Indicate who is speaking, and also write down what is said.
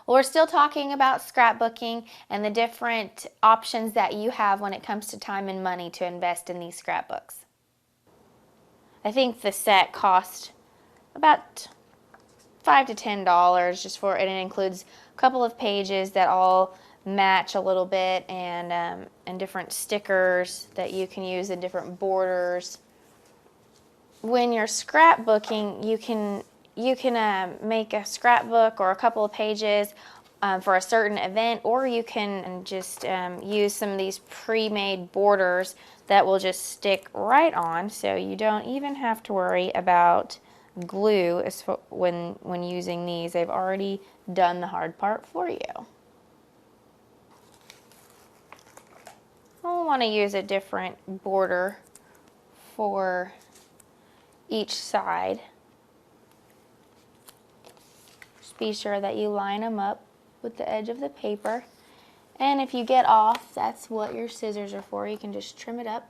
Speaker 1: We're still talking about scrapbooking and the different options that you have when it comes to time and money to invest in these scrapbooks. I think the set cost about $5 to $10 just for it, and it includes a couple of pages that all match a little bit, and different stickers that you can use in different borders. When you're scrapbooking, you can make a scrapbook or a couple of pages for a certain event, or you can just use some of these pre-made borders that will just stick right on, so you don't even have to worry about glue when using these. They've already done the hard part for you. We'll want to use a different border for each side. Just be sure that you line them up with the edge of the paper. And if you get off, that's what your scissors are for. You can just trim it up.